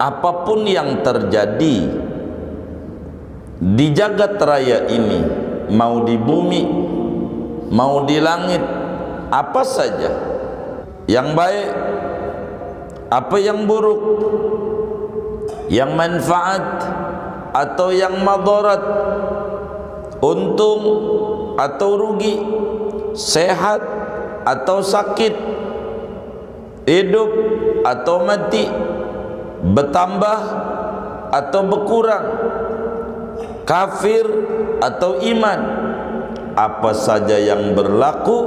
apapun yang terjadi di jagat raya ini, mau di bumi, mau di langit, apa saja yang baik, apa yang buruk, yang manfaat atau yang madarat, untung atau rugi, sehat atau sakit, hidup atau mati, bertambah atau berkurang, kafir atau iman, apa saja yang berlaku,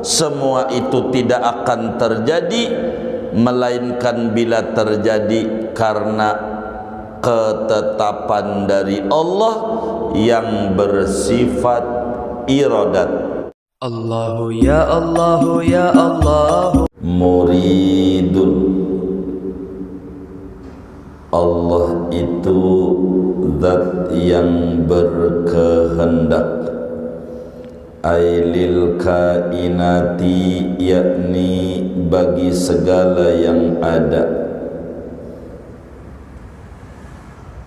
semua itu tidak akan terjadi melainkan bila terjadi karena ketetapan dari Allah yang bersifat iradat. Allahu ya Allahu ya Allah. Muridun, Allah itu zat yang berkehendak, ailil kainati, yakni bagi segala yang ada,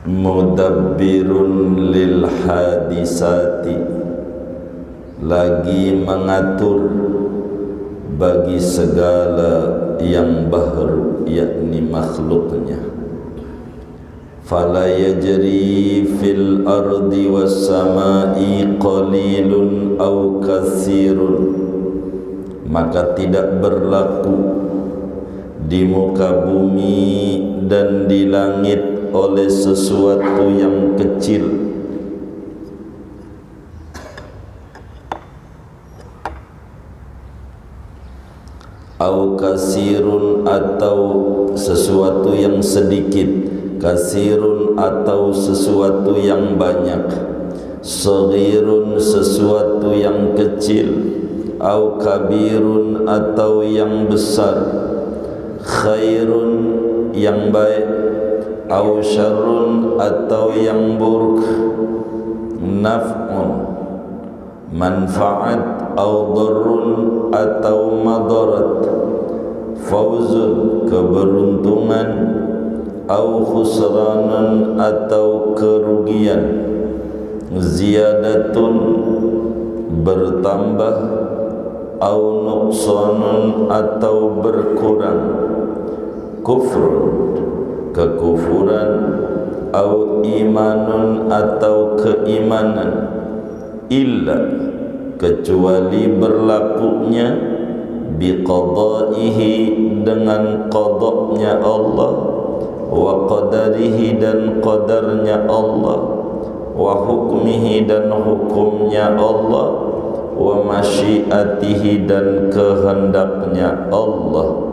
mudabbirun lil hadisati, lagi mengatur bagi segala yang baru, yakni makhluknya. Fala yajri fil ardi was samai qalilun aw katsirun, maka tidak berlaku di muka bumi dan di langit oleh sesuatu yang kecil au kasirun, atau sesuatu yang sedikit, kasirun atau sesuatu yang banyak, saghirun sesuatu yang kecil, au kabirun atau yang besar, khairun yang baik, au syarrun atau yang buruk, naf'un manfaat, au darrun atau madarat, fauzun keberuntungan, au khusranan atau kerugian, ziyadatun bertambah, au nuqsanun atau berkurang, kufrun kekufuran, au imanun atau keimanan, illa kecuali berlakunya, biqadaihi dengan qadanya Allah, wa qadarihi dan qadarnya Allah, wa hukmihi dan hukumnya Allah, wa masyiatihi dan kehendaknya Allah.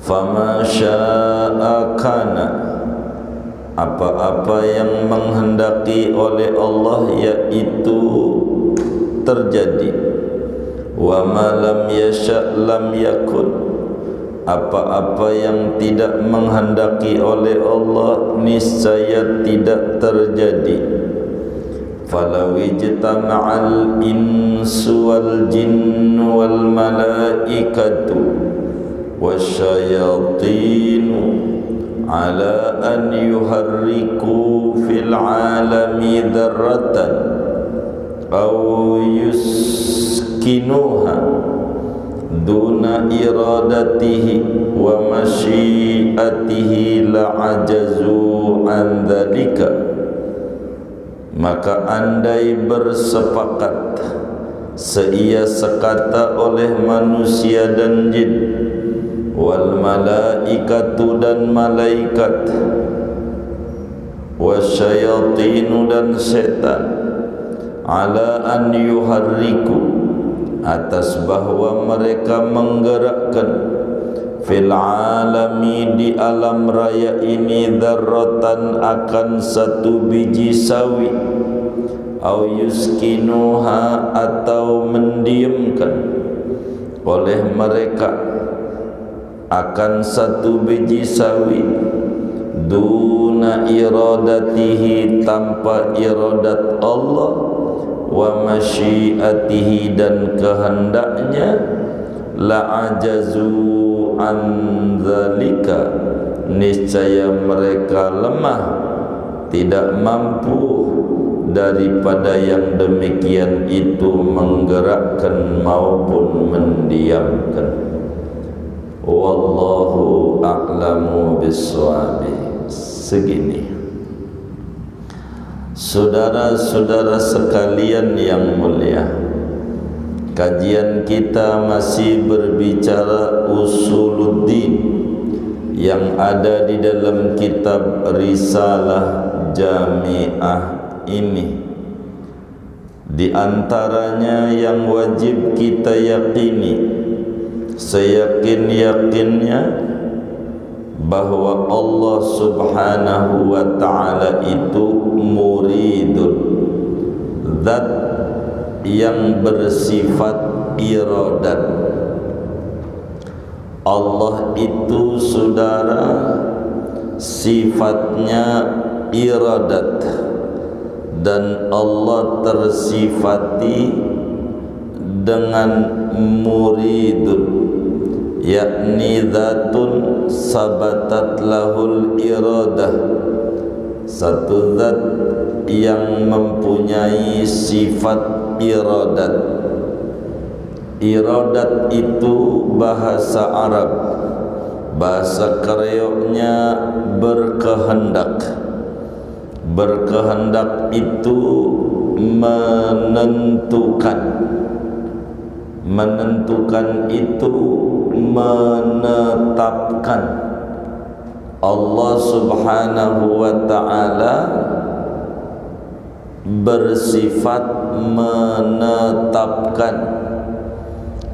Fama syaa kana, apa-apa yang menghendaki oleh Allah yaitu terjadi. Wa ma lam yasha' lam yakun, apa-apa yang tidak menghendaki oleh Allah niscaya tidak terjadi. Falau ijtama'al insu wal jinnu wal malaikatu wasyayatinu ala an yuharriku fil alami dzarratan aw yuskinuha duna iradatihi wa masyiatihi la'ajazu an dzalika, maka andai bersepakat seia sekata oleh manusia dan jin, wal malaikatu dan malaikat, wasyayatinu dan setan, ala an yuharriku atas bahwa mereka menggerakkan, fil alami di alam raya ini, dzarratan akan satu biji sawi, au yuskinuha atau mendiamkan oleh mereka akan satu biji sawi, duna iradatihi tanpa iradat Allah, wa masyiatihi dan kehendaknya, la ajazu an dzalika niscaya mereka lemah, tidak mampu daripada yang demikian itu menggerakkan maupun mendiamkan. Wallahu a'lamu bissawab. Segini, saudara-saudara sekalian yang mulia, kajian kita masih berbicara usuluddin yang ada di dalam kitab Risalah Jami'ah ini. Di antaranya yang wajib kita yakini, seyakin-yakinnya, bahwa Allah subhanahu wa ta'ala itu muridun, zat yang bersifat iradat. Allah itu, saudara, sifatnya iradat, dan Allah tersifati dengan muridun, yakni zatun sabatat lahul iradah, satu zat yang mempunyai sifat iradat. Iradat itu bahasa Arab, bahasa Kreolnya berkehendak. Berkehendak itu menentukan, menentukan itu menetapkan. Allah subhanahu wa ta'ala bersifat menetapkan,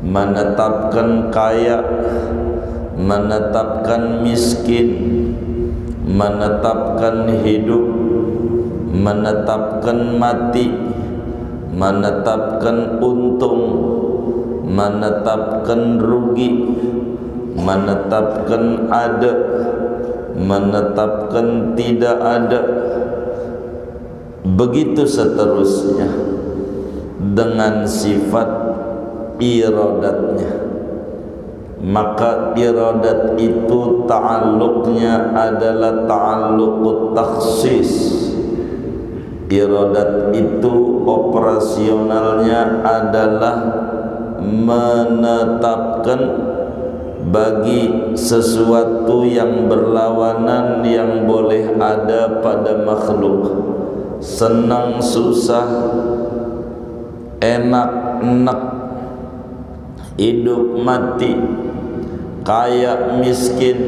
menetapkan kaya, menetapkan miskin, menetapkan hidup, menetapkan mati, menetapkan untung, menetapkan rugi, menetapkan ada, menetapkan tidak ada, begitu seterusnya dengan sifat iradatnya. Maka iradat itu ta'alluqnya adalah ta'alluqut takhsis. Iradat itu operasionalnya adalah menetapkan bagi sesuatu yang berlawanan yang boleh ada pada makhluk. Senang susah, enak enak, hidup mati, kaya miskin,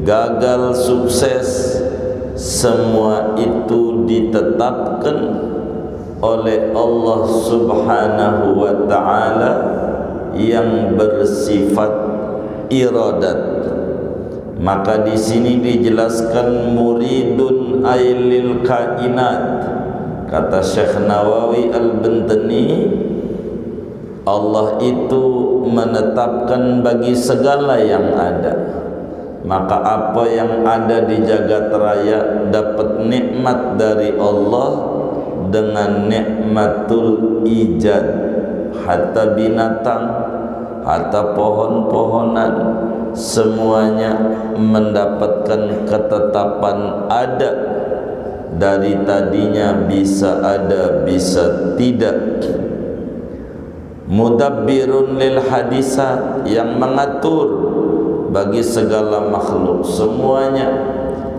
gagal sukses, semua itu ditetapkan oleh Allah subhanahu wa ta'ala yang bersifat iradat. Maka di sini dijelaskan muridun ailil kainat. Kata Syekh Nawawi Al-Bantani, Allah itu menetapkan bagi segala yang ada. Maka apa yang ada di jagat raya dapat nikmat dari Allah dengan nikmatul ijad. Hatta binatang, hatta pohon-pohonan, semuanya mendapatkan ketetapan ada. Dari tadinya bisa ada, bisa tidak. Mudabbirun lil hadisat, yang mengatur bagi segala makhluk, semuanya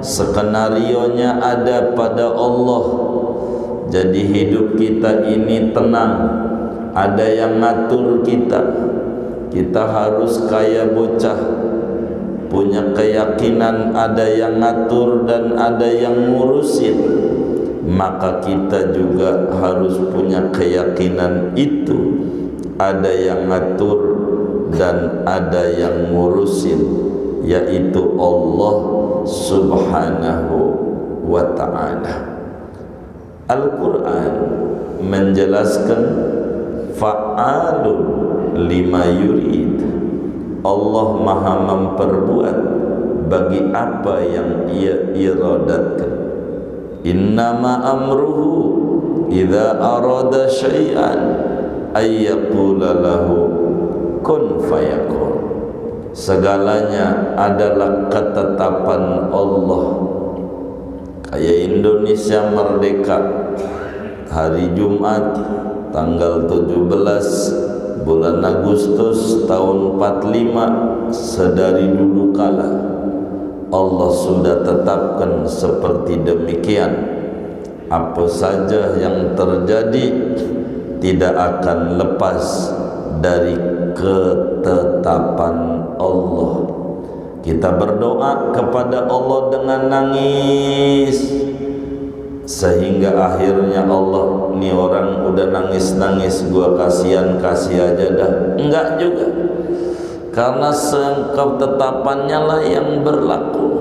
skenarionya ada pada Allah. Jadi hidup kita ini tenang, ada yang ngatur kita. Kita harus kaya bocah, punya keyakinan ada yang ngatur dan ada yang ngurusin. Maka kita juga harus punya keyakinan itu, ada yang ngatur dan ada yang ngurusin, yaitu Allah subhanahu wa ta'ala. Al-Quran menjelaskan fa'alun lima yurid, Allah maha memperbuat bagi apa yang ia iradatkan. Innama amruhu idza arada syai'an ay yaqula lahu kun fayakun. segalanya adalah ketetapan Allah. Kayak Indonesia merdeka hari Jumat tanggal 17 bulan Agustus tahun 45, sedari dulu kala Allah sudah tetapkan seperti demikian. Apa saja yang terjadi tidak akan lepas dari ketetapan Allah. Kita berdoa kepada Allah dengan nangis, sehingga akhirnya Allah, ni orang udah nangis-nangis, gua kasihan, kasih aja dah. Enggak juga, karena ketetapannya lah yang berlaku.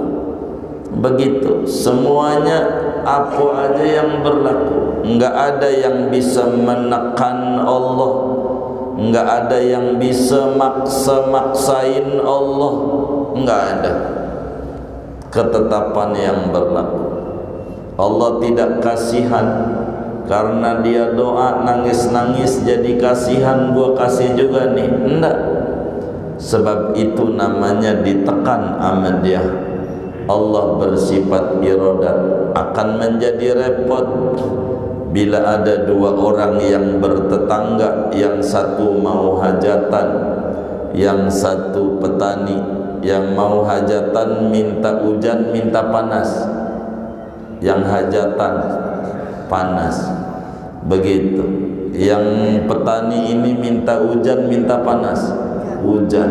Begitu semuanya, apa aja yang berlaku. Enggak ada yang bisa menekan Allah, enggak ada yang bisa maksa-maksain Allah, enggak ada. Ketetapan yang berlaku. Allah tidak kasihan karena dia doa nangis-nangis jadi kasihan, gua kasih juga nih. Enggak. Sebab itu namanya ditekan sama dia. Allah bersifat iradat. Akan menjadi repot bila ada dua orang yang bertetangga, yang satu mau hajatan, yang satu petani. Yang mau hajatan minta hujan, minta panas, yang hajatan panas. Begitu. Yang petani ini minta hujan, minta panas, hujan.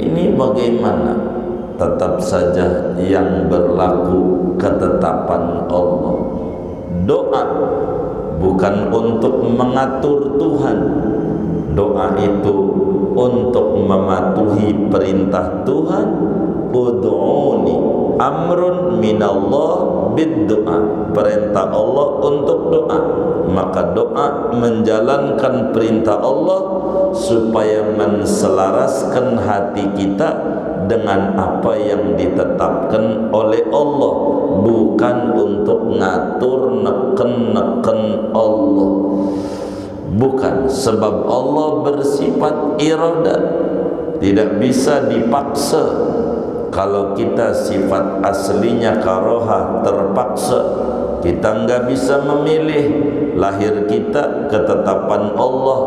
Ini bagaimana? Tetap saja yang berlaku ketetapan Allah. Doa bukan untuk mengatur Tuhan. Doa itu untuk mematuhi perintah Tuhan. Ud'uni amrun minallah bid-du'a. Perintah Allah untuk doa. Maka doa menjalankan perintah Allah supaya menselaraskan hati kita dengan apa yang ditetapkan oleh Allah, bukan untuk ngatur neken Allah. Bukan, sebab Allah bersifat iradat, tidak bisa dipaksa. Kalau kita sifat aslinya karohah, terpaksa, kita enggak bisa memilih. Lahir kita ketetapan Allah,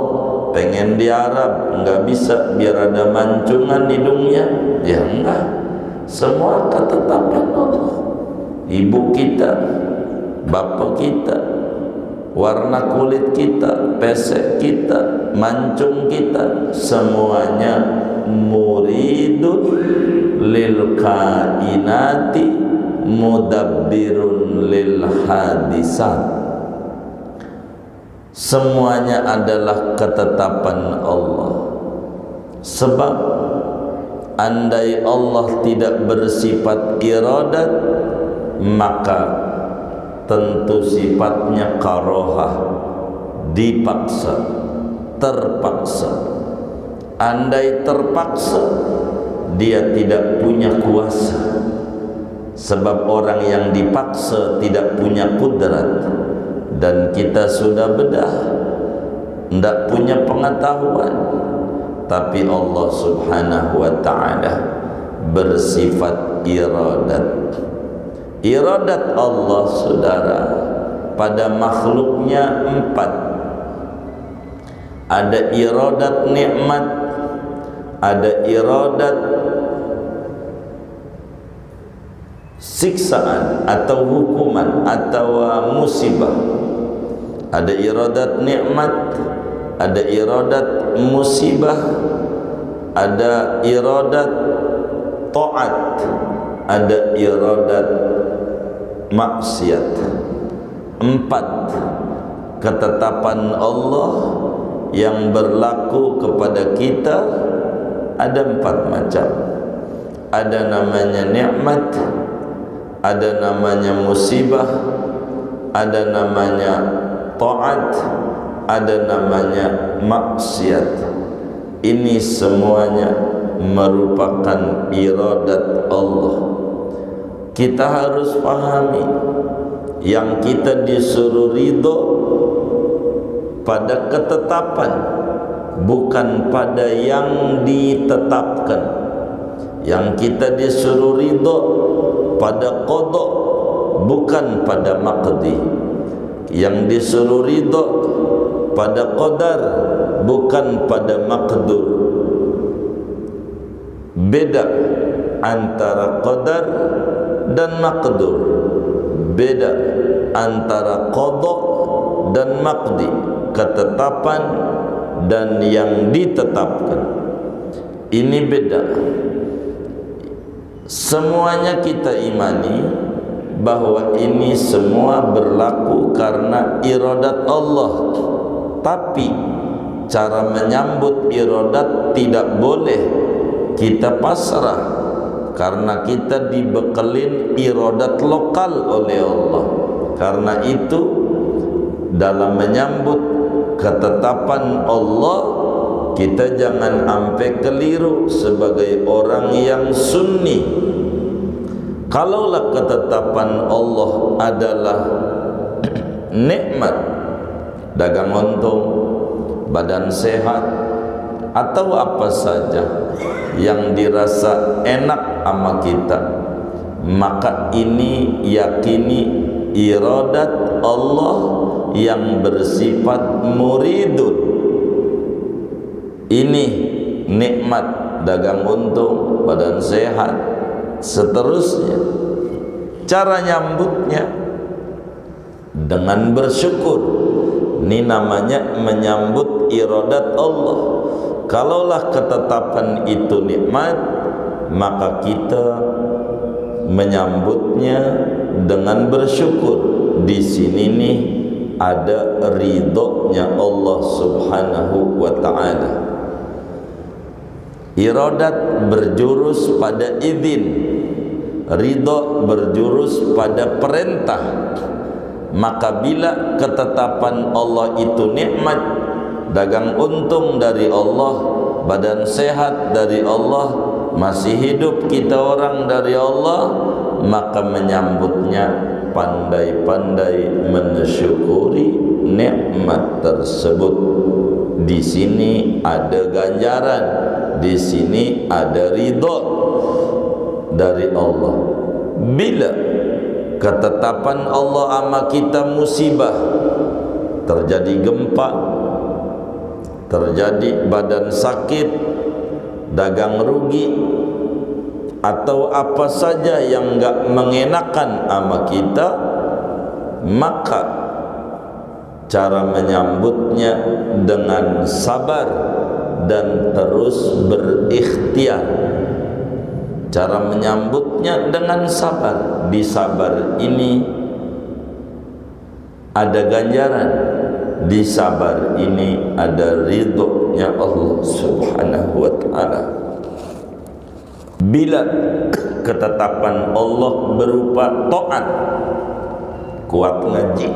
pengen di Arab enggak bisa biar ada mancungan hidungnya, ya enggak. Semua ketetapan Allah. Ibu kita, bapak kita, warna kulit kita, pesek kita, mancung kita, semuanya muridun lil kainati mudabbirun lil hadisat. Semuanya adalah ketetapan Allah. Sebab andai Allah tidak bersifat iradat, maka tentu sifatnya karohah, dipaksa, terpaksa. Andai terpaksa, dia tidak punya kuasa. Sebab orang yang dipaksa tidak punya kudrat. Dan kita sudah bedah, tidak punya pengetahuan. Tapi Allah subhanahu wa ta'ala bersifat iradat. Iradat Allah, saudara, pada makhluknya 4. Ada iradat nikmat, ada iradat siksaan atau hukuman atau musibah. Ada iradat nikmat, ada iradat musibah, ada iradat taat, ada iradat maksiat. 4 ketetapan Allah yang berlaku kepada kita ada 4 macam. Ada namanya nikmat, ada namanya musibah, ada namanya taat, ada namanya maksiat. Ini semuanya merupakan iradat Allah. Kita harus pahami, yang kita disuruh ridho pada ketetapan, bukan pada yang ditetapkan. yang kita disuruh ridho pada qada bukan pada maqdi, yang disuruh ridho pada qadar bukan pada maqdur. Beda antara qadar dan maqdur, beda antara qada dan maqdi, ketetapan dan yang ditetapkan. Ini beda. Semuanya kita imani bahwa ini semua berlaku karena iradat Allah, tapi cara menyambut iradat tidak boleh kita pasrah, karena kita dibekelin iradat lokal oleh Allah. Karena itu dalam menyambut ketetapan Allah, kita jangan sampai keliru sebagai orang yang sunni. Kalaulah ketetapan Allah adalah nikmat, dagang untung, badan sehat, atau apa saja yang dirasa enak sama kita, maka ini yakini iradat Allah yang bersifat muridun. Ini nikmat, dagang untung, badan sehat, seterusnya. Cara nyambutnya dengan bersyukur. Ini namanya menyambut iradat Allah. Kalaulah ketetapan itu nikmat, maka kita menyambutnya dengan bersyukur. Di sini nih ada ridhonya Allah Subhanahu wa ta'ala. Iradat berjurus pada izin, ridho berjurus pada perintah. Maka bila ketetapan Allah itu nikmat, dagang untung dari Allah, badan sehat dari Allah, masih hidup kita orang dari Allah, maka menyambutnya pandai-pandai mensyukuri nikmat tersebut. Di sini ada ganjaran, di sini ada ridho dari Allah. Bila ketetapan Allah ama kita musibah, terjadi gempa, terjadi badan sakit, dagang rugi, atau apa saja yang enggak mengenakan ama kita, maka cara menyambutnya dengan sabar dan terus berikhtiar. Cara menyambutnya dengan sabar. Di sabar ini ada ganjaran, di sabar ini ada ridhonya Allah Subhanahu wa ta'ala. Bila ketetapan Allah berupa taat, kuat ngaji,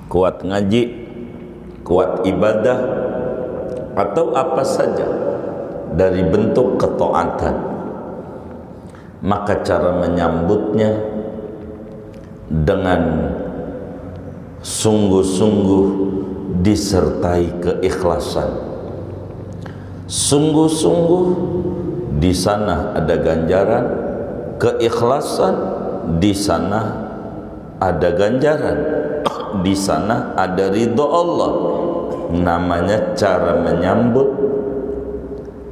kuat ngaji, kuat ibadah, atau apa saja dari bentuk ketaatan, maka cara menyambutnya dengan sungguh-sungguh disertai keikhlasan. Sungguh-sungguh di sana ada ganjaran, keikhlasan di sana ada ganjaran, di sana ada ridho Allah. Namanya cara menyambut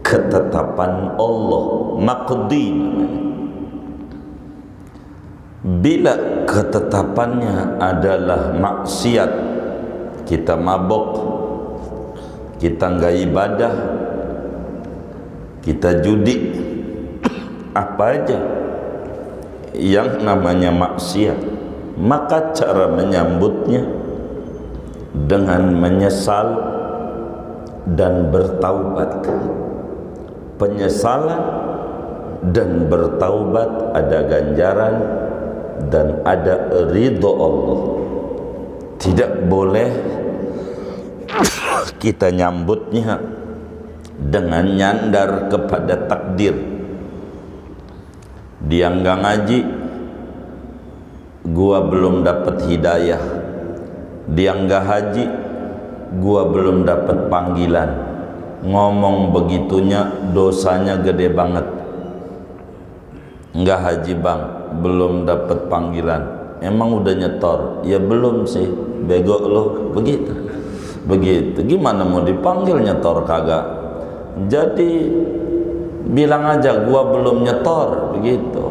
ketetapan Allah, maqdi. Bila ketetapannya adalah maksiat, kita mabok, kita enggak ibadah, kita judi, apa aja yang namanya maksiat, maka cara menyambutnya dengan menyesal dan bertaubat. Penyesalan dan bertaubat ada ganjaran dan ada ridho Allah. Tidak boleh kita nyambutnya dengan nyandar kepada takdir. Dia enggak ngaji, gua belum dapat hidayah. dia nggak haji, gua belum dapat panggilan. Ngomong begitunya dosanya gede banget. Nggak haji bang, belum dapat panggilan. Emang udah nyetor? Ya belum sih, bego lo. Begitu gimana mau dipanggil nyetor kagak? Jadi bilang aja gua belum nyetor, begitu.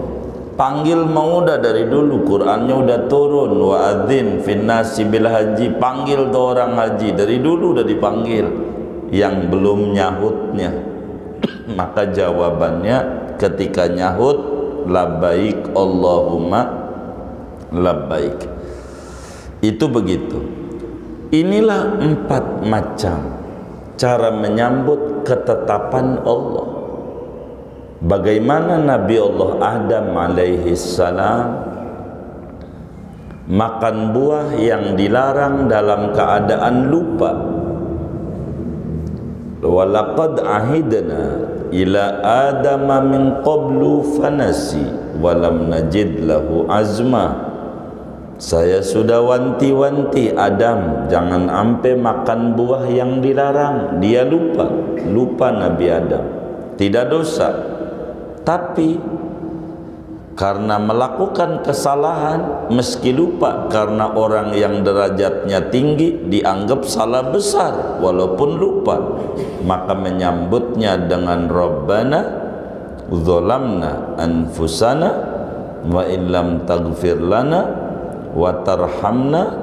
Panggil mau udah dari dulu, Qur'annya udah turun, wa adzin finnasi bil haji, panggil tuh orang haji, dari dulu udah dipanggil. Yang belum nyahutnya maka jawabannya ketika nyahut, labbaik Allahumma labbaik. Itu begitu. Inilah 4 macam cara menyambut ketetapan Allah. Bagaimana Nabi Allah Adam alaihi salam makan buah yang dilarang dalam keadaan lupa. Walaqad ahidna ila adama min qablu fanasi walam najid lahu azma. Saya sudah wanti-wanti Adam jangan sampai makan buah yang dilarang. Dia lupa Nabi Adam. Tidak dosa, tapi karena melakukan kesalahan meski lupa, karena orang yang derajatnya tinggi dianggap salah besar walaupun lupa, maka menyambutnya dengan Rabbana dzalamna anfusana wa illam taghfir lana wa tarhamna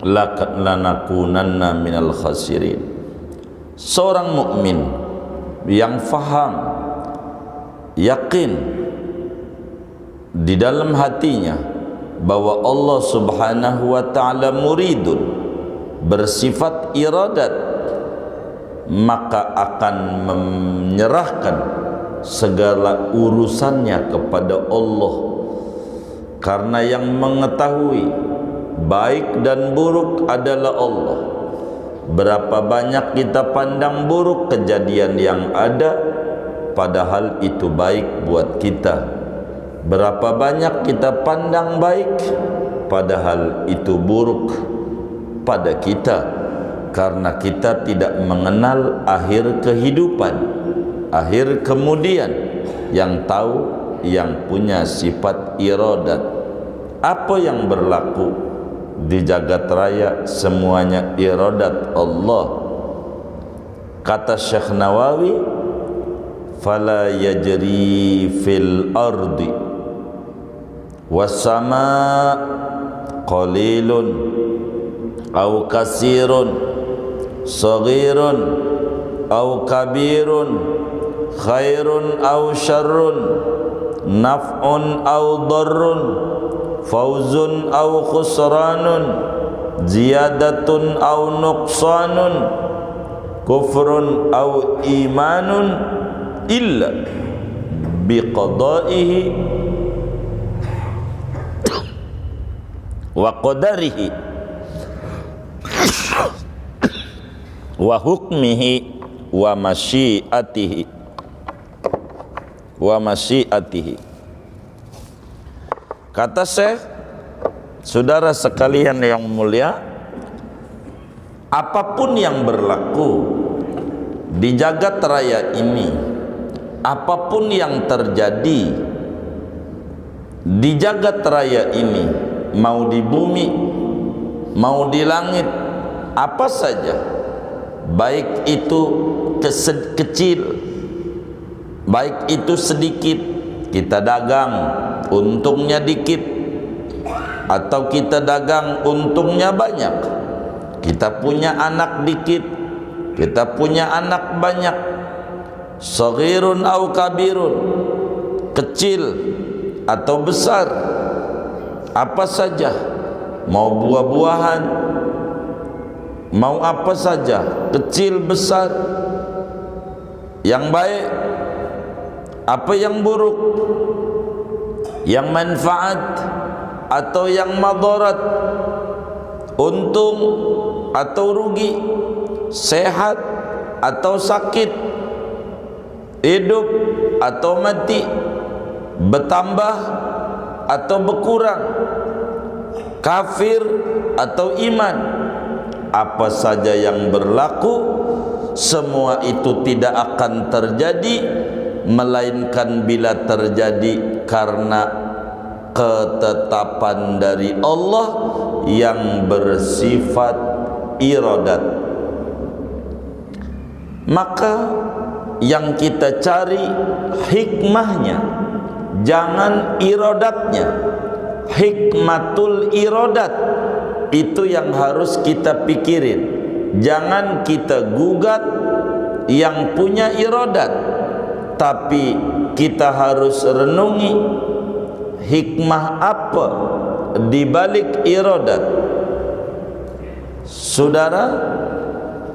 lanakunanna minal khasirin. Seorang mukmin yang faham, yakin di dalam hatinya bahwa Allah Subhanahu wa ta'ala muridun, bersifat iradat, maka akan menyerahkan segala urusannya kepada Allah, karena yang mengetahui baik dan buruk adalah Allah. Berapa banyak kita pandang buruk kejadian yang ada, padahal itu baik buat kita. Berapa banyak kita pandang baik, padahal itu buruk pada kita, karena kita tidak mengenal akhir kehidupan, akhir kemudian. Yang tahu yang punya sifat iradat. Apa yang berlaku di jagat raya semuanya iradat Allah. Kata Syekh Nawawi, fala yajri fil ardi wassama qalilun au kasirun saghirun au kabirun khairun au syarrun naf'un au darrun fauzun au khusranun ziyadatun au nuqsanun kufrun au imanun illa biqada'ihi wa qadarihi wa hukmihi wa masyiatihi wa masyiatihi. Kata Syekh, saudara sekalian yang mulia, apapun yang berlaku di jagat raya ini, apapun yang terjadi di jagat raya ini, mau di bumi, mau di langit, apa saja, baik itu kecil, baik itu sedikit, kita dagang untungnya dikit, atau kita dagang untungnya banyak, kita punya anak dikit, kita punya anak banyak, saghirun au kabirun, kecil atau besar, apa saja, mau buah-buahan, mau apa saja, kecil besar, yang baik apa yang buruk, yang manfaat atau yang madarat, untung atau rugi, sehat atau sakit, hidup atau mati, bertambah atau berkurang, kafir atau iman, apa saja yang berlaku semua itu tidak akan terjadi melainkan bila terjadi karena ketetapan dari Allah yang bersifat iradat. Maka yang kita cari hikmahnya, jangan iradatnya. Hikmatul iradat itu yang harus kita pikirin. Jangan kita gugat yang punya iradat, tapi kita harus renungi hikmah apa di balik iradat. Saudara,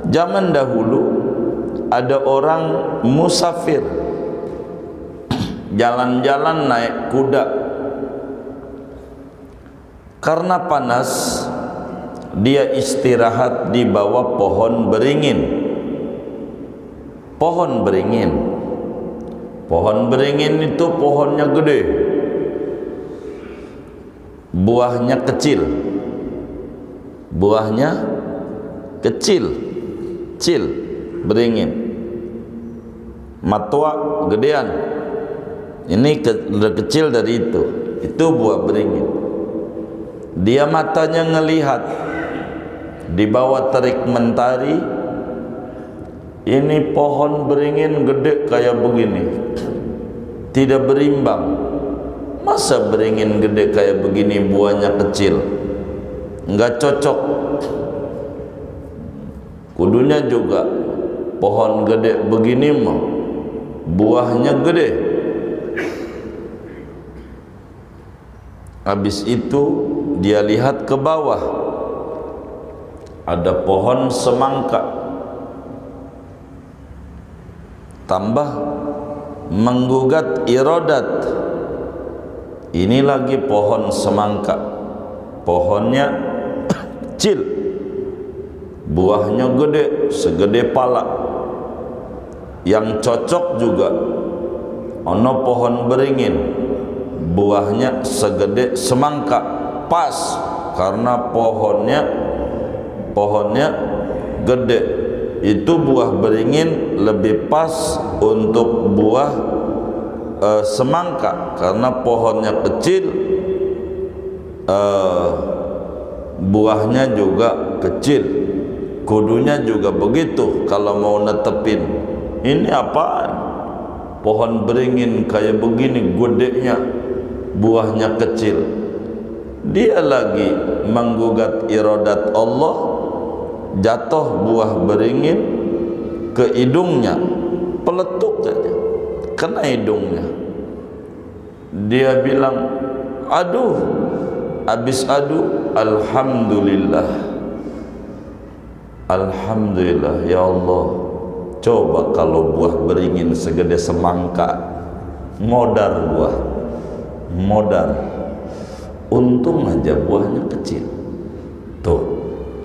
zaman dahulu ada orang musafir jalan-jalan naik kuda. Karena panas, dia istirahat di bawah pohon beringin. Pohon beringin. Pohon beringin itu pohonnya gede, buahnya kecil. Buahnya kecil, kecil, beringin. Matua gedean. Ini kecil dari itu. Itu buah beringin. Dia matanya ngelihat di bawah terik mentari, ini pohon beringin gede kayak begini, tidak berimbang. Masa beringin gede kayak begini buahnya kecil? Enggak cocok. Kudunya juga pohon gede begini mah buahnya gede. Habis itu dia lihat ke bawah, ada pohon semangka. Tambah menggugat iradat, ini lagi pohon semangka, pohonnya kecil, buahnya gede, segede pala. Yang cocok juga ono pohon beringin, buahnya segede semangka, pas karena pohonnya gede. Itu buah beringin lebih pas untuk buah semangka karena pohonnya kecil, buahnya juga kecil. Kudunya juga begitu kalau mau netepin. Ini apaan? Pohon beringin kayak begini gedenya, buahnya kecil. Dia lagi menggugat iradat Allah, jatuh buah beringin ke hidungnya, peletuk saja, kena hidungnya. Dia bilang, aduh, habis adu, alhamdulillah, alhamdulillah ya Allah. Coba kalau buah beringin segede semangka, modar buah, modar. Untung aja buahnya kecil. Tuh,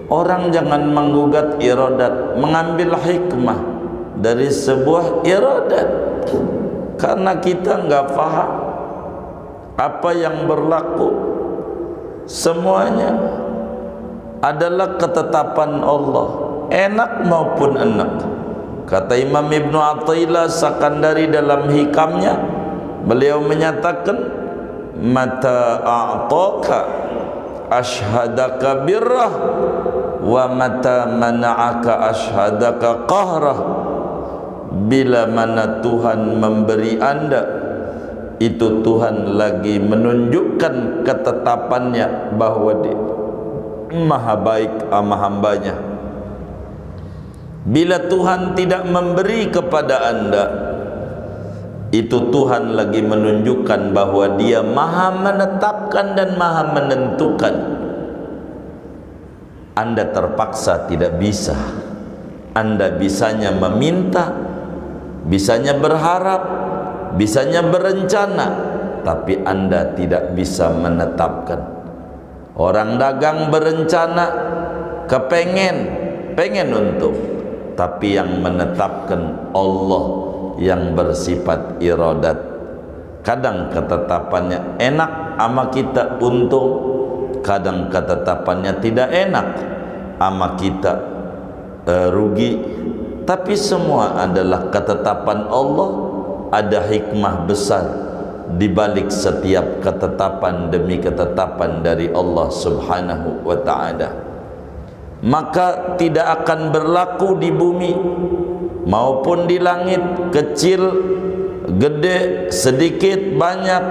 orang jangan menggugat iradat, mengambil hikmah dari sebuah iradat. Karena kita enggak paham apa yang berlaku, semuanya adalah ketetapan Allah, enak maupun enak. Kata Imam Ibnu Athaillah Sakandari dalam hikamnya, beliau menyatakan, mata a'taka ashhadaka birrah wa mata mana'aka ashhadaka qahrah. Bila mana Tuhan memberi Anda, itu Tuhan lagi menunjukkan ketetapannya bahwa Dia maha baik sama hambanya. Bila Tuhan tidak memberi kepada Anda, itu Tuhan lagi menunjukkan bahwa Dia maha menetapkan dan maha menentukan. Anda terpaksa tidak bisa. Anda bisanya meminta, bisanya berharap, bisanya berencana, tapi Anda tidak bisa menetapkan. Orang dagang berencana, pengen untung, tapi yang menetapkan Allah yang bersifat iradat. Kadang ketetapannya enak sama kita untung, terkadang ketetapannya tidak enak sama kita, rugi, tapi semua adalah ketetapan Allah. Ada hikmah besar di balik setiap ketetapan demi ketetapan dari Allah Subhanahu wa ta'ala. Maka tidak akan berlaku di bumi maupun di langit, kecil, gede, sedikit, banyak,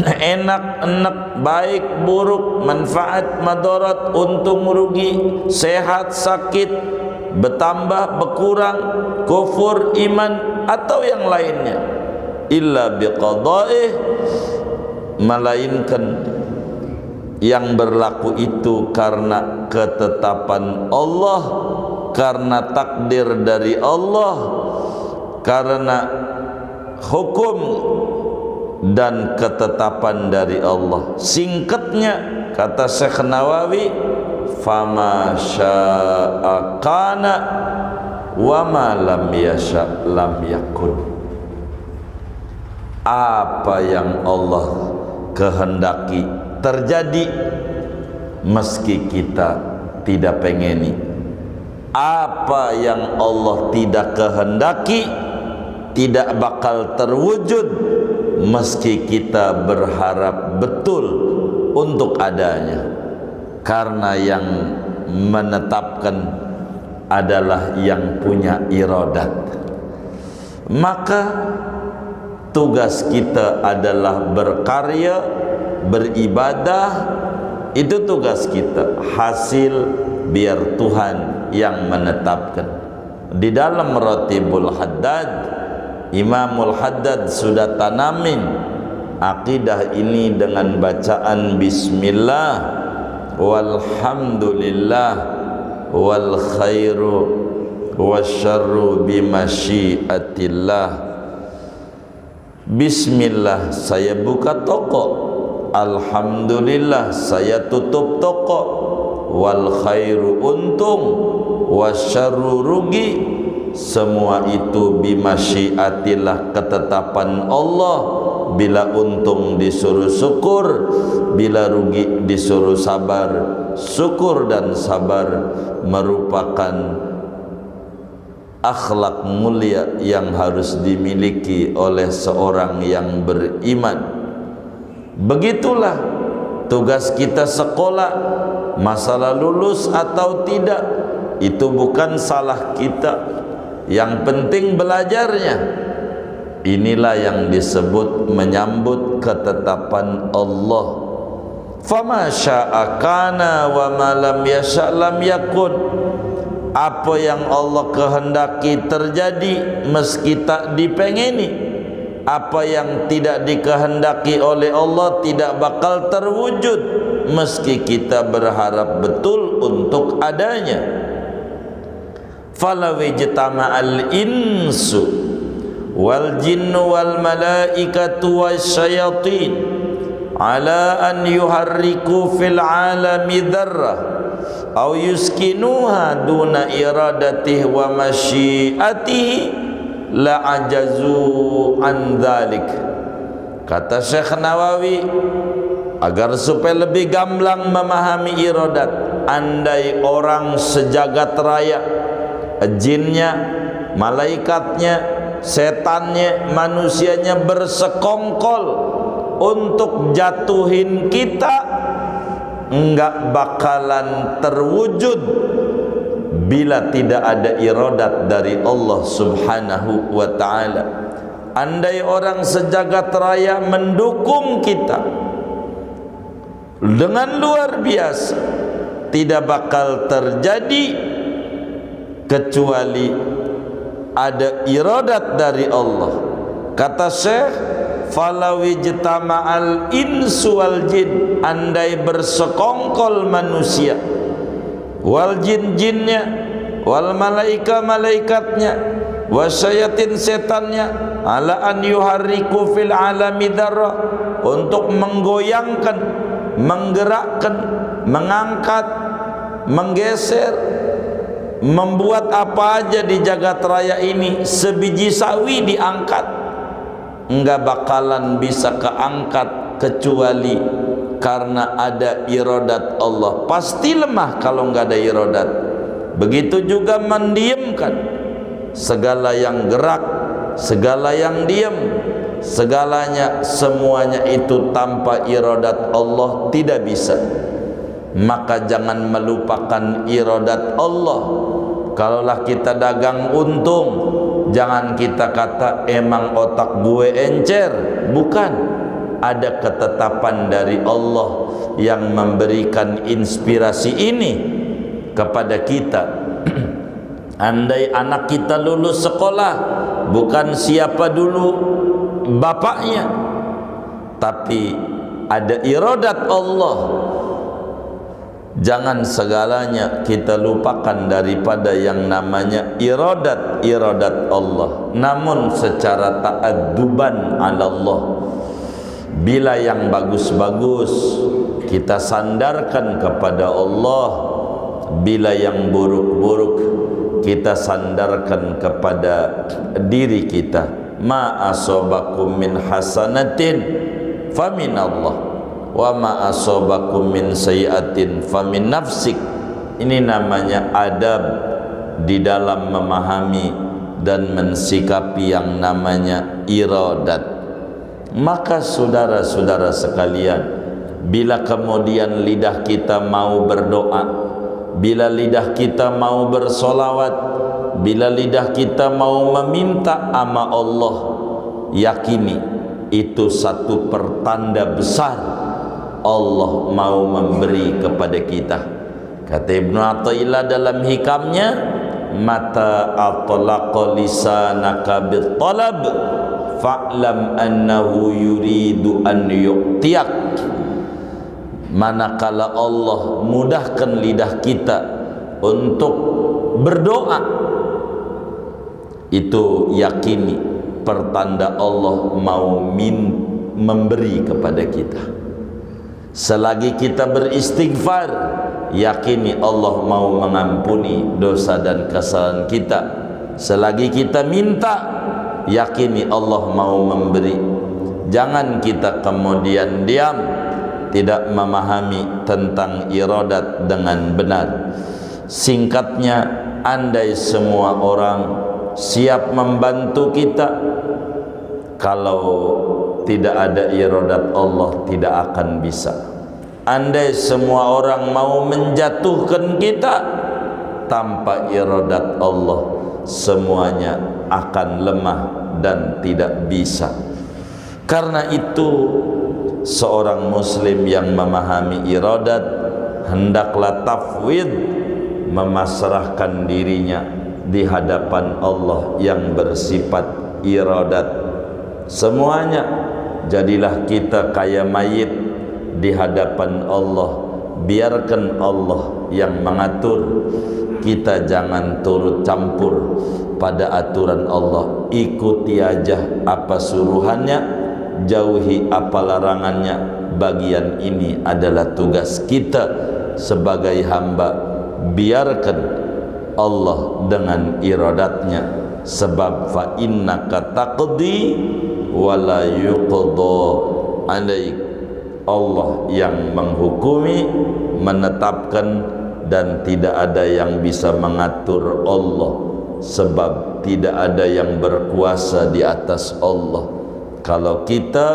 enak, enak, baik, buruk, manfaat, madarat, untung, rugi, sehat, sakit, bertambah, berkurang, kufur, iman, atau yang lainnya, illa biqada'ih, melainkan yang berlaku itu karena ketetapan Allah, karena takdir dari Allah, karena hukum dan ketetapan dari Allah. Singkatnya kata Syekh Nawawi, fama syaa kana wa ma lam yasha lam yakun. Apa yang Allah kehendaki terjadi meski kita tidak pengeni. Apa yang Allah tidak kehendaki tidak bakal terwujud meski kita berharap betul untuk adanya, karena yang menetapkan adalah yang punya iradat. Maka tugas kita adalah berkarya, beribadah, itu tugas kita. Hasil biar Tuhan yang menetapkan. Di dalam Ratibul Haddad, Imamul Haddad sudah tanamin akidah ini dengan bacaan bismillah, walhamdulillah, wal khairu wasyarru bimasyiatillah. Bismillah, saya buka toko. Alhamdulillah, saya tutup toko. Wal khairu, untung. Wasyarru, rugi. Semua itu bimasyiatillah, ketetapan Allah. Bila untung disuruh syukur, bila rugi disuruh sabar. Syukur dan sabar merupakan akhlak mulia yang harus dimiliki oleh seorang yang beriman. Begitulah tugas kita sekolah. Masalah lulus atau tidak itu bukan salah kita, yang penting belajarnya. Inilah yang disebut menyambut ketetapan Allah. Fama syaa kana wa ma lam yasha lam yakun. Apa yang Allah kehendaki terjadi meski tak dipengeni. Apa yang tidak dikehendaki oleh Allah tidak bakal terwujud meski kita berharap betul untuk adanya. Falaw ijtama'al insu wal jinnu wal malaikatu wasyayatin ala an yuharriku fil alami dzarrah aw yuskinuha duna iradatih wa masyiatihi la ajazu an dzalik. Kata Syekh Nawawi, agar supaya lebih gamblang memahami iradat, andai orang sejagat raya, jinnya, malaikatnya, setannya, manusianya bersekongkol untuk jatuhin kita, enggak bakalan terwujud bila tidak ada iradat dari Allah Subhanahu wa ta'ala. Andai orang sejagat raya mendukung kita dengan luar biasa, tidak bakal terjadi kecuali ada iradat dari Allah. Kata Syekh, falau ijtama'al insu wal jin, andai bersekongkol manusia, wal jin, jinnya, wal malaika, malaikatnya, wasyayatin, setannya, ala an yuharriku fil alami dzarrah, untuk menggoyangkan, menggerakkan, mengangkat, menggeser, membuat apa aja di jagat raya ini, sebiji sawi diangkat, enggak bakalan bisa keangkat kecuali karena ada iradat Allah. Pasti lemah kalau nggak ada iradat. Begitu juga mendiamkan segala yang gerak, segala yang diam, segalanya, semuanya itu tanpa iradat Allah tidak bisa. Maka jangan melupakan iradat Allah. Kalaulah kita dagang untung, jangan kita kata emang otak gue encer. Bukan, ada ketetapan dari Allah yang memberikan inspirasi ini kepada kita. Andai anak kita lulus sekolah, bukan siapa dulu bapaknya, tapi ada iradat Allah. Jangan segalanya kita lupakan daripada yang namanya iradat Allah. Namun secara ta'adduban ala Allah, bila yang bagus-bagus kita sandarkan kepada Allah, bila yang buruk-buruk kita sandarkan kepada diri kita. Ma asobakum min hasanatin famin Allah, wa ma asobakum min sayiatin famin nafsik. Ini namanya adab di dalam memahami dan mensikapi yang namanya iradat. Maka saudara-saudara sekalian, bila kemudian lidah kita mau berdoa, bila lidah kita mau bersolawat, bila lidah kita mau meminta ama Allah, yakini itu satu pertanda besar Allah mau memberi kepada kita. Kata Ibnu Athaillah dalam hikamnya, mata atlaqa lisanaka bitalab fa'lam annahu yuridu an yu'tiyak. Manakala Allah mudahkan lidah kita untuk berdoa, itu yakini pertanda Allah mau memberi kepada kita. Selagi kita beristighfar, yakini Allah mau mengampuni dosa dan kesalahan kita. Selagi kita minta, yakini Allah mau memberi. Jangan kita kemudian diam, tidak memahami tentang iradat dengan benar. Singkatnya, andai semua orang siap membantu kita, kalau tidak ada iradat Allah tidak akan bisa. Andai semua orang mau menjatuhkan kita, tanpa iradat Allah semuanya akan lemah dan tidak bisa. Karena itu seorang muslim yang memahami iradat hendaklah tafwid, memasrahkan dirinya di hadapan Allah yang bersifat iradat. Semuanya, jadilah kita kayak mayit di hadapan Allah. Biarkan Allah yang mengatur. Kita jangan turut campur pada aturan Allah. Ikuti aja apa suruhannya, jauhi apa larangannya. Bagian ini adalah tugas kita sebagai hamba. Biarkan Allah dengan iradatnya. Sebab fa innaka taqdi wala yuqda alaik. Allah yang menghukumi, menetapkan, dan tidak ada yang bisa mengatur Allah. Sebab tidak ada yang berkuasa di atas Allah. Kalau kita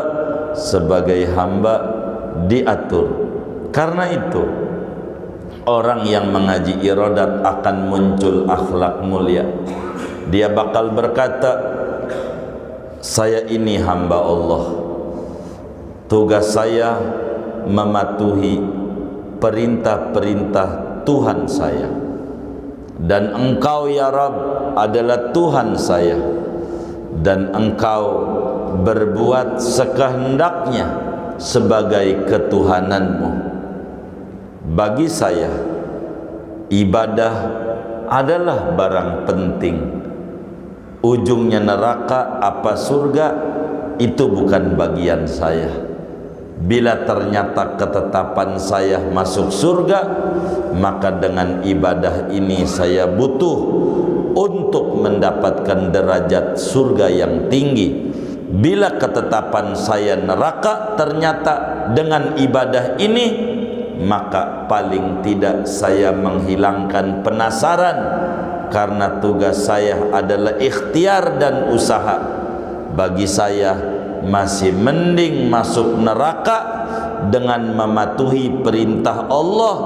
sebagai hamba diatur. Karena itu orang yang mengaji iradat akan muncul akhlak mulia. Dia bakal berkata, saya ini hamba Allah, tugas saya mematuhi perintah-perintah Tuhan saya, dan Engkau ya Rabb adalah Tuhan saya, dan Engkau berbuat sekehendaknya sebagai ketuhananmu. Bagi saya, ibadah adalah barang penting. Ujungnya neraka apa surga, itu bukan bagian saya. Bila ternyata ketetapan saya masuk surga, maka dengan ibadah ini saya butuh untuk mendapatkan derajat surga yang tinggi. bila ketetapan saya neraka, ternyata dengan ibadah ini maka paling tidak saya menghilangkan penasaran, karena tugas saya adalah ikhtiar dan usaha. Bagi saya masih mending masuk neraka dengan mematuhi perintah Allah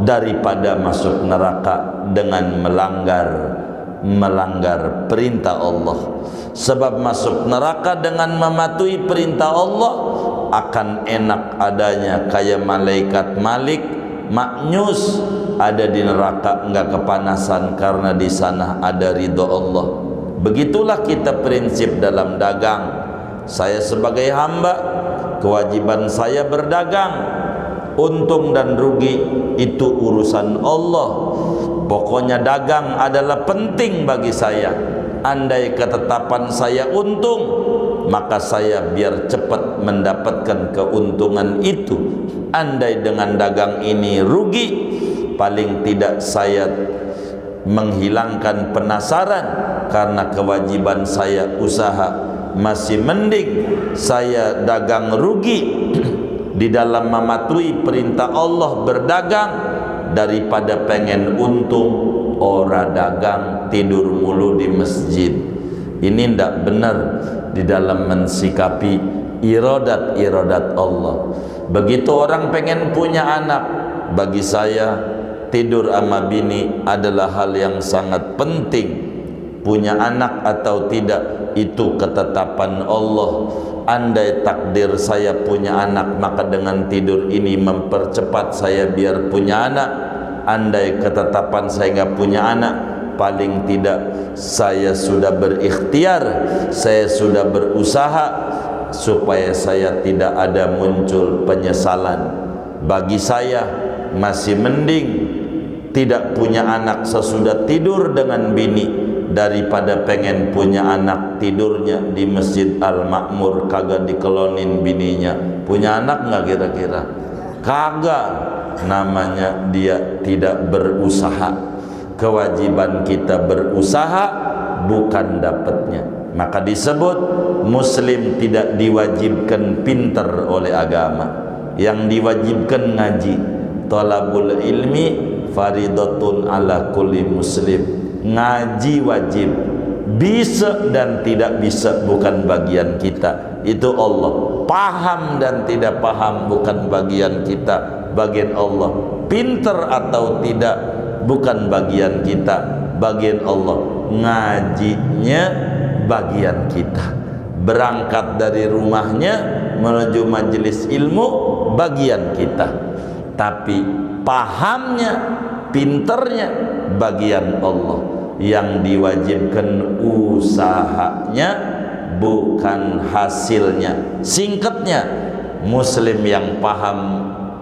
daripada masuk neraka dengan melanggar perintah Allah. Sebab masuk neraka dengan mematuhi perintah Allah akan enak adanya kayak malaikat Malik maknyus ada di neraka, enggak kepanasan karena di sana ada ridho Allah. Begitulah kita prinsip dalam dagang. Saya sebagai hamba, kewajiban saya berdagang. Untung dan rugi itu urusan Allah. Pokoknya dagang adalah penting bagi saya. Andai ketetapan saya untung, maka saya biar cepat mendapatkan keuntungan itu. Andai dengan dagang ini rugi, paling tidak saya menghilangkan penasaran karena kewajiban saya usaha. Masih mending saya dagang rugi di dalam mematuhi perintah Allah berdagang daripada pengen untung ora dagang tidur mulu di masjid. Ini tidak benar di dalam mensikapi iradat Allah. Begitu orang pengen punya anak, bagi saya tidur sama bini adalah hal yang sangat penting. Punya anak atau tidak itu ketetapan Allah. Andai takdir saya punya anak, maka dengan tidur ini mempercepat saya biar punya anak. Andai ketetapan saya nggak punya anak, paling tidak saya sudah berikhtiar, saya sudah berusaha supaya saya tidak ada muncul penyesalan. Bagi saya masih mending tidak punya anak sesudah tidur dengan bini daripada pengen punya anak tidurnya di Masjid Al-Makmur kagak dikelonin bininya. Punya anak nggak kira-kira? Kagak. Namanya dia tidak berusaha. Kewajiban kita berusaha, bukan dapatnya. Maka disebut muslim tidak diwajibkan pinter oleh agama. Yang diwajibkan ngaji. Thalabul ilmi faridatun ala kulli muslim. Ngaji wajib. Bisa dan tidak bisa bukan bagian kita. Itu Allah. Paham dan tidak paham bukan bagian kita, bagian Allah. Pinter atau tidak bukan bagian kita, bagian Allah. Ngajinya bagian kita. Berangkat dari rumahnya menuju majelis ilmu bagian kita. Tapi pahamnya, pinternya bagian Allah. Yang diwajibkan usahanya, bukan hasilnya. Singkatnya, muslim yang paham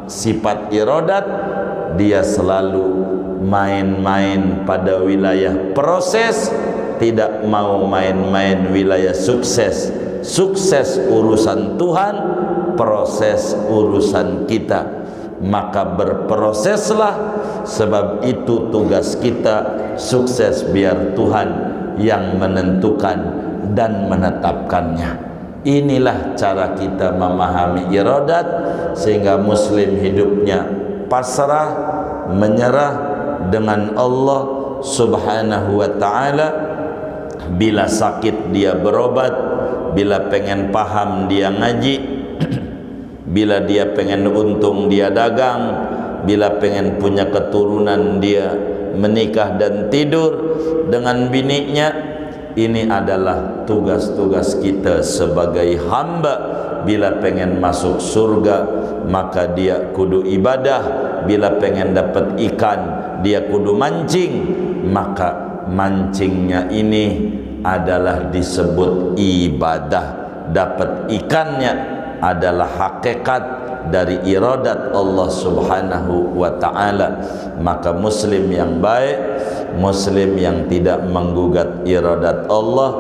sifat iradat, dia selalu main-main pada wilayah proses, tidak mau main-main wilayah sukses. Sukses urusan Tuhan, proses urusan kita. Maka berproseslah, sebab itu tugas kita. Sukses biar Tuhan yang menentukan dan menetapkannya. Inilah cara kita memahami iradat, sehingga muslim hidupnya pasrah, menyerah dengan Allah subhanahu wa ta'ala. Bila sakit dia berobat, bila pengen paham dia ngaji, bila dia pengen untung dia dagang, bila pengen punya keturunan dia menikah dan tidur dengan bininya. Ini adalah tugas-tugas kita sebagai hamba. Bila pengen masuk surga, maka dia kudu ibadah. Bila pengen dapat ikan, dia kudu mancing. Maka mancingnya ini adalah disebut ibadah. Dapat ikannya adalah hakikat dari iradat Allah subhanahu wa ta'ala. Maka muslim yang baik, muslim yang tidak menggugat iradat Allah,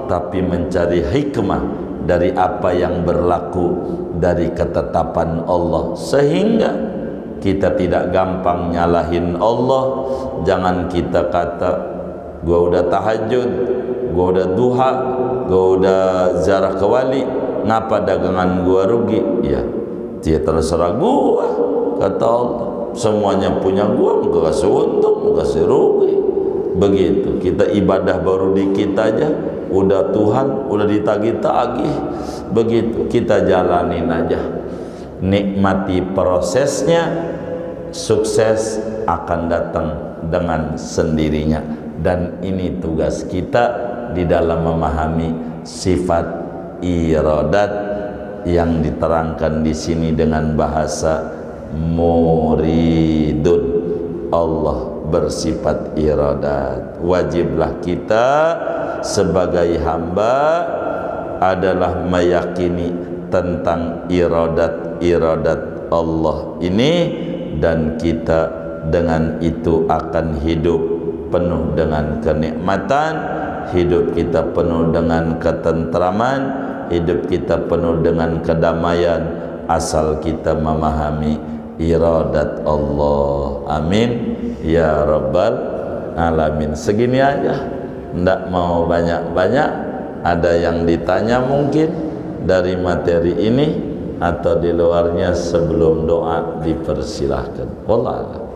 tapi mencari hikmah dari apa yang berlaku dari ketetapan Allah, sehingga kita tidak gampang nyalahin Allah. Jangan kita kata gua udah tahajud, gua udah duha, gua udah ziarah ke wali, ngapa dagangan gua rugi? Ya, dia terserah gua, kata Allah. Semuanya punya gua, muka kasih untung, muka kasih rugi. Begitu, kita ibadah baru dikit aja, udah Tuhan, udah ditagih-tagih. Begitu, kita jalanin aja. Nikmati prosesnya, sukses akan datang dengan sendirinya. Dan ini tugas kita di dalam memahami sifat iradat yang diterangkan di sini dengan bahasa muridun. Allah bersifat iradat. Wajiblah kita sebagai hamba adalah meyakini tentang iradat Allah ini, dan kita dengan itu akan hidup penuh dengan kenikmatan, hidup kita penuh dengan ketentraman, hidup kita penuh dengan kedamaian, asal kita memahami iradat Allah. Amin ya rabbal alamin. Segini aja, ndak mau banyak-banyak. Ada yang ditanya mungkin dari materi ini atau di luarnya, sebelum doa dipersilahkan. Wallah.